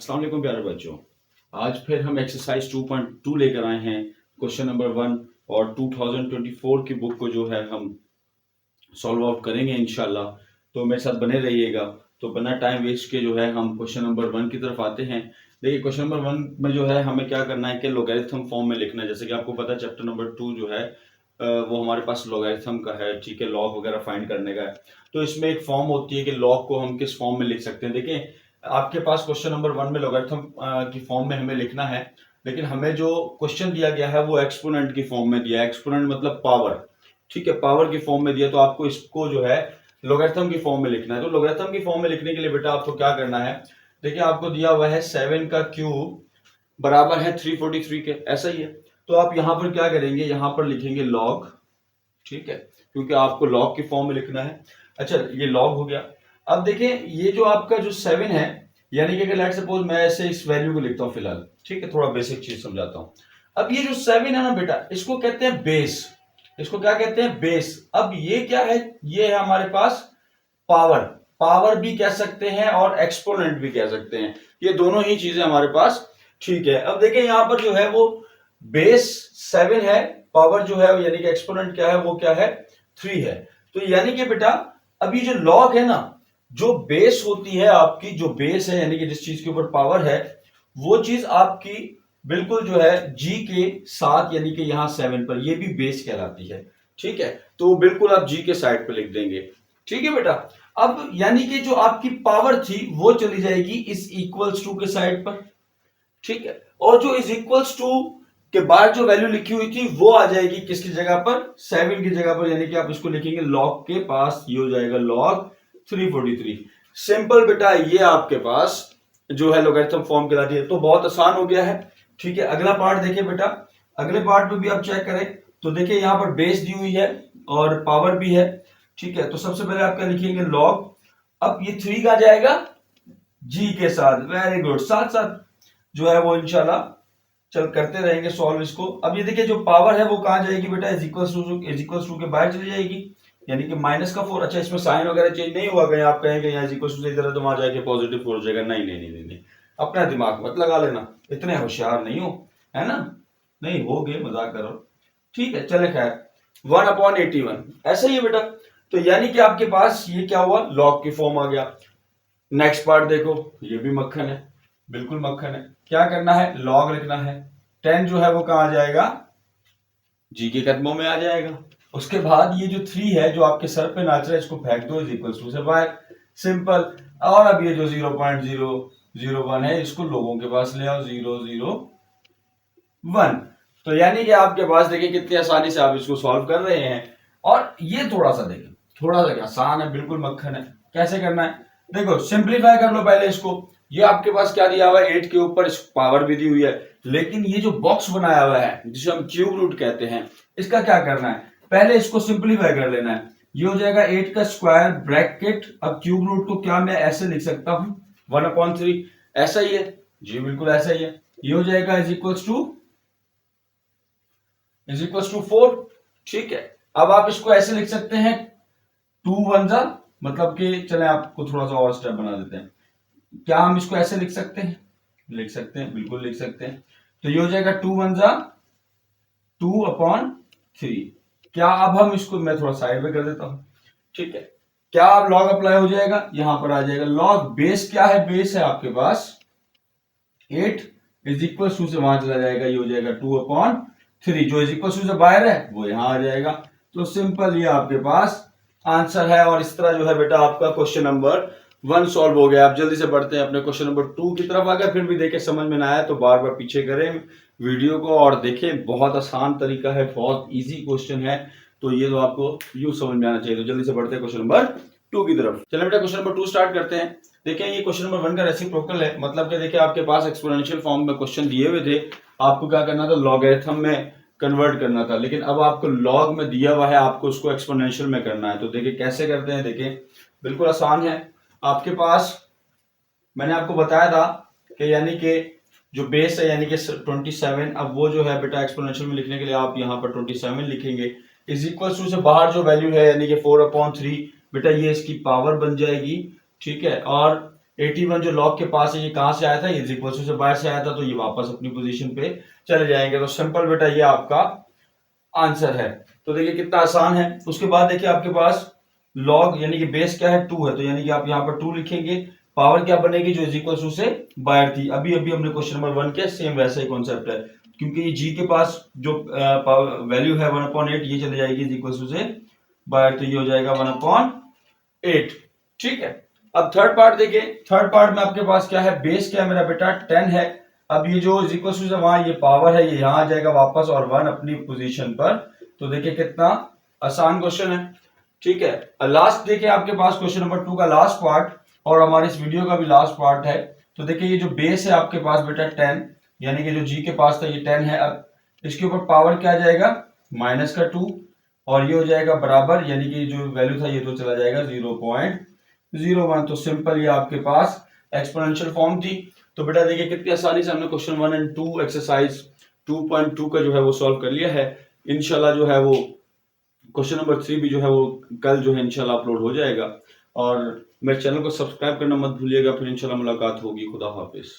अस्सलाम वालेकुम प्यारे बच्चों। आज फिर हम एक्सरसाइज 2.2 लेकर आए हैं। क्वेश्चन नंबर 1 और 2024 की बुक को जो है हम सॉल्व आउट करेंगे इंशाल्लाह। तो मेरे साथ बने रहिएगा। तो बिना टाइम वेस्ट के जो है हम क्वेश्चन नंबर 1 की तरफ आते हैं। देखिए क्वेश्चन नंबर 1 में जो है हमें क्या करना है कि लॉगरिथम फॉर्म में लिखना है। जैसे कि आपको पता है चैप्टर नंबर 2 जो है वो हमारे पास लॉगरिथम का है, ठीक है, लॉग वगैरह फाइंड करने का है। तो इसमें एक फॉर्म होती है कि लॉग को हम किस फॉर्म में लिख सकते हैं। देखिए आपके पास क्वेश्चन नंबर 1 में लॉगरिथम की फॉर्म में हमें लिखना है, लेकिन हमें जो क्वेश्चन दिया गया है वो एक्सपोनेंट की फॉर्म में दिया है। एक्सपोनेंट मतलब पावर, ठीक है, पावर की फॉर्म में दिया। तो आपको इसको जो है लॉगरिथम की फॉर्म में लिखना है। तो लॉगरिथम की फॉर्म में लिखने के लिए बेटा आपको क्या करना है, देखिए आपको दिया हुआ है 7 का क्यूब बराबर है 343 के, ऐसा ही है। तो आप यहां पर क्या करेंगे, यहां पर लिखेंगे लॉग, ठीक है, क्योंकि आपको लॉग की फॉर्म में लिखना है। अच्छा ये लॉग हो गया। अब देखिए ये जो आपका जो 7 है, यानी कि अगर लेट सपोज मैं ऐसे इस वैल्यू को लिखता हूं फिलहाल, ठीक है, थोड़ा बेसिक चीज समझाता हूं। अब ये जो 7 है ना बेटा, इसको कहते हैं बेस। इसको क्या कहते हैं, बेस। अब ये क्या है, ये है हमारे पास पावर। पावर भी कह सकते हैं और एक्सपोनेंट भी कह सकते हैं, ये दोनों ही चीजें हमारे पास, ठीक है। अब देखिए यहां पर जो है वो बेस 7 है, पावर जो है यानी कि एक्सपोनेंट क्या है, वो क्या है, 3 है। तो यानी कि बेटा अब ये जो लॉग है ना, जो बेस होती है आपकी, जो बेस है यानी कि जिस चीज के ऊपर पावर है, वो चीज आपकी बिल्कुल जो है जी के साथ, यानी कि यहां 7 पर, ये भी बेस कहलाती है, ठीक है। तो बिल्कुल आप जी के साइड पे लिख देंगे, ठीक है बेटा। अब यानी कि जो आपकी पावर थी वो चली जाएगी इस इक्वल्स टू के साइड पर, ठीक है, और जो इज इक्वल्स टू के बाद जो वैल्यू लिखी हुई थी वो आ जाएगी किसकी जगह पर, 7 की जगह पर, यानी कि आप इसको लिखेंगे लॉग के पास, ये हो जाएगा लॉग 343। सिंपल बेटा, ये आपके पास जो है लॉगरिथम फॉर्म कहलाती है। तो बहुत आसान हो गया है, ठीक है। अगला पार्ट देखिए बेटा, अगले पार्ट में भी आप चेक करें तो देखिए यहां पर बेस दी हुई है और पावर भी है, ठीक है। तो सबसे पहले आप क्या लिखेंगे, लॉग। अब ये 3 का जाएगा जी के साथ, वेरी गुड, साथ साथ जो है वो इंशाल्लाह चल करते रहेंगे सॉल्व इसको। अब ये देखिए जो पावर है वो कहां जाएगी बेटा, इज इक्वल्स टू के बाहर चली जाएगी, यानी कि माइनस का 4। अच्छा इसमें साइन वगैरह चेंज नहीं हुआ, कहीं आप कहेंगे यहाँ इज इक्वल्स टू से इधर है तो वहां जाके पॉजिटिव 4 हो जाएगा, नहीं नहीं नहीं नहीं, नहीं। अपना दिमाग मत लगा लेना, इतने होशियार नहीं हो, है ना, नहीं हो गए, मजाक करो, ठीक है। चले खैर 1/81 ऐसा ही है बेटा। तो यानी कि आपके पास ये क्या हुआ, लॉग की फॉर्म आ गया। नेक्स्ट पार्ट देखो, ये भी मक्खन है, बिल्कुल मक्खन है। क्या करना है, लॉग लिखना है। 10 जो है वो कहां आ जाएगा, जी के कदमों में आ जाएगा। उसके बाद ये जो 3 है जो आपके सर पे नाच रहा है, इसको फेंक दो, इज इक्वल टू से बाहर, सिंपल। और अब ये जो 0.001 है इसको लोगों के पास ले आओ, 001। तो यानी कि आपके पास देखिए कितनी आसानी से आप इसको सॉल्व कर रहे हैं। और ये थोड़ा सा देखिए, थोड़ा सा आसान है, बिल्कुल मक्खन है। कैसे करना है, देखो सिंप्लीफाई कर लो पहले इसको। ये आपके पास क्या दिया हुआ है, 8 के ऊपर पावर भी दी हुई है, लेकिन ये जो बॉक्स बनाया हुआ है जिसे हम क्यूब रूट कहते हैं, इसका क्या करना है, पहले इसको सिंप्लीफाई कर लेना है। ये हो जाएगा 8 का स्क्वायर ब्रैकेट। अब क्यूब रूट को क्या मैं ऐसे लिख सकता हूं, 1/3, ऐसा ही है जी, बिल्कुल ऐसा ही है। ये हो जाएगा इज इक्वल्स टू 4, ठीक है। अब आप इसको ऐसे लिख सकते हैं 2 1 जा, मतलब कि चले आपको थोड़ा सा और स्टेप बना देते हैं। क्या हम इसको ऐसे लिख सकते हैं, लिख सकते हैं, बिल्कुल लिख सकते हैं। तो ये हो जाएगा 2 1 जा 2/3। क्या अब हम इसको, मैं थोड़ा साइड में कर देता हूं, ठीक है। क्या अब लॉग अप्लाई हो जाएगा, यहां पर आ जाएगा लॉग। बेस क्या है, बेस है आपके पास 8, इज इक्वल टू से वहां चला जाएगा, ये हो जाएगा 2/3। जो इज इक्वल टू से बाहर है वो यहां आ जाएगा। तो सिंपल ये आपके पास आंसर है। और इस तरह जो है बेटा आपका क्वेश्चन नंबर 1 सॉल्व हो गया। आप जल्दी से बढ़ते हैं अपने क्वेश्चन नंबर 2 की तरफ। अगर फिर भी देखे समझ में ना आया तो बार बार पीछे करें वीडियो को और देखें, बहुत आसान तरीका है, बहुत इजी क्वेश्चन है। तो ये तो आपको यूं समझ में आना चाहिए। तो जल्दी से बढ़ते हैं क्वेश्चन नंबर 2 की तरफ। चलिए बेटा क्वेश्चन नंबर 2 स्टार्ट करते हैं। देखिए ये क्वेश्चन नंबर 1 का रेसिप्रोकल है, मतलब कि देखिए आपके पास एक्सपोनेंशियल फॉर्म में क्वेश्चन दिए हुए थे, आपको क्या करना था, लॉगरिथम में कन्वर्ट करना था, लेकिन अब आपको लॉग में दिया हुआ है, आपको उसको एक्सपोनेंशियल में करना है। तो देखिए कैसे करते हैं, देखिए बिल्कुल आसान है। आपके पास मैंने आपको बताया था कि यानी कि जो बेस है यानी कि 27, अब वो जो है बेटा एक्सपोनेंशियल में लिखने के लिए आप यहाँ पर 27 लिखेंगे, इज इक्वल टू से बाहर जो वैल्यू है यानी कि 4/3, बेटा ये इसकी पावर बन जाएगी, ठीक है। और 81 जो लॉग के पास है ये कहां से आया था, ये इक्वल टू से बाहर से आया था, तो ये वापस अपनी पोजीशन पे चले जाएंगे। तो सिंपल बेटा ये आपका आंसर है। तो देखिए कितना आसान है। उसके बाद देखिए आपके पास लॉग यानी कि बेस क्या है 2 है, तो यानी कि आप यहाँ पर 2 लिखेंगे, पावर क्या बनेगी जो इज इक्वल टू से बाहर थी। अभी अभी हमने क्वेश्चन नंबर 1 के सेम वैसा ही कॉन्सेप्ट है, क्योंकि ये जी के पास जो वैल्यू है 1/8 ये चली जाएगी इज इक्वल टू से बाहर, तो ये हो जाएगा 1/8। ठीक है। अब थर्ड पार्ट देखिए, थर्ड पार्ट में आपके पास क्या है, बेस क्या है मेरा बेटा 10 है। अब ये जो इज इक्वल टू से वहां ये पावर है ये यहां आ जाएगा वापस और 1 अपनी पोजीशन पर। तो देखिए कितना आसान क्वेश्चन है। ठीक है। लास्ट देखिए आपके पास क्वेश्चन नंबर 2 का लास्ट पार्ट और हमारे इस वीडियो का भी लास्ट पार्ट है। तो देखिए ये जो बेस है आपके पास बेटा 10, यानी कि जो जी के पास था ये 10 है। अब इसके ऊपर पावर क्या आ जाएगा माइनस का 2 और ये हो जाएगा बराबर, यानी कि जो वैल्यू था ये तो चला जाएगा 0.01। तो सिंपल ये आपके पास एक्सपोनेंशियल फॉर्म थी। तो बेटा देखिए कितनी आसानी से हमने क्वेश्चन 1 एंड 2 एक्सरसाइज 2.2 का जो है वो सॉल्व कर लिया है। इंशाल्लाह जो है वो क्वेश्चन नंबर 3 भी जो है वो कल जो है इंशाल्लाह अपलोड हो जाएगा। और मेरे चैनल को सब्सक्राइब करना मत भूलिएगा। फिर इंशाल्लाह मुलाकात होगी। खुदा हाफिज।